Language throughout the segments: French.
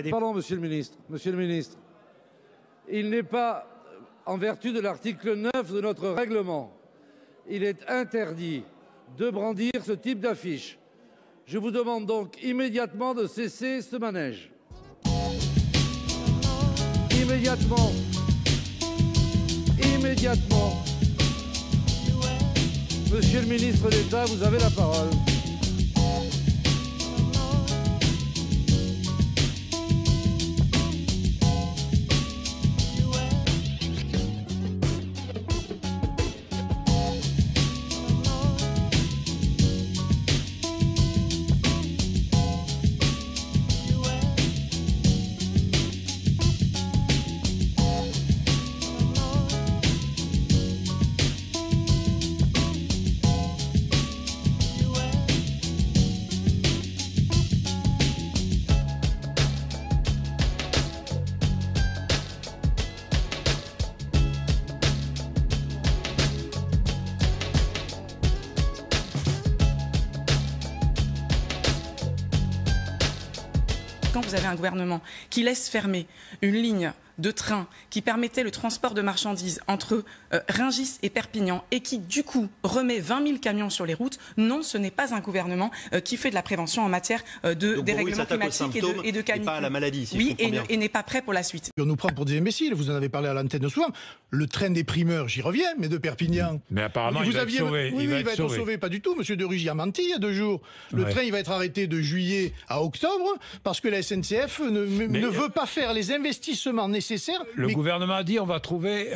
Pardon, monsieur le ministre. Monsieur le ministre, il n'est pas, en vertu de l'article 9 de notre règlement, il est interdit de brandir ce type d'affiche. Je vous demande donc immédiatement de cesser ce manège. Immédiatement. Immédiatement. Monsieur le ministre d'État, vous avez la parole. Quand vous avez un gouvernement qui laisse fermer une ligne de train qui permettait le transport de marchandises entre Rungis et Perpignan et qui, du coup, remet 20 000 camions sur les routes, non, ce n'est pas un gouvernement qui fait de la prévention en matière de dérèglement climatique et de canicule. Pas à la maladie, si oui, et n'est pas prêt pour la suite. On nous prend pour des imbéciles, vous en avez parlé à l'antenne souvent. Le train des primeurs, j'y reviens, mais de Perpignan. Mais apparemment, il va être sauvé. Oui, il va être sauvé. Pas du tout. Monsieur de Rugy a menti il y a 2 jours. Le train, il va être arrêté de juillet à octobre parce que la SNCF ne veut pas faire les investissements nécessaires. Le gouvernement a dit on va trouver,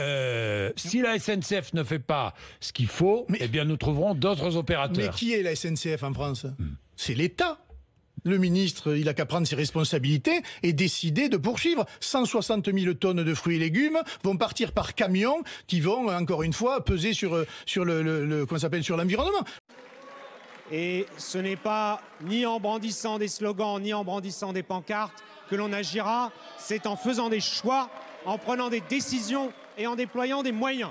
si la SNCF ne fait pas ce qu'il faut, eh bien nous trouverons d'autres opérateurs. Mais qui est la SNCF en France? C'est l'État. Le ministre, il a qu'à prendre ses responsabilités et décider de poursuivre. 160 000 tonnes de fruits et légumes vont partir par camion qui vont, encore une fois, peser sur l'environnement. Et ce n'est pas ni en brandissant des slogans, ni en brandissant des pancartes que l'on agira, c'est en faisant des choix, en prenant des décisions et en déployant des moyens.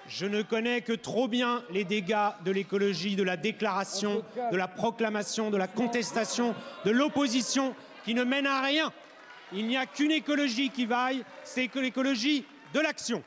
Je ne connais que trop bien les dégâts de l'écologie, de la déclaration, de la proclamation, de la contestation, de l'opposition qui ne mène à rien. Il n'y a qu'une écologie qui vaille, c'est que l'écologie de l'action.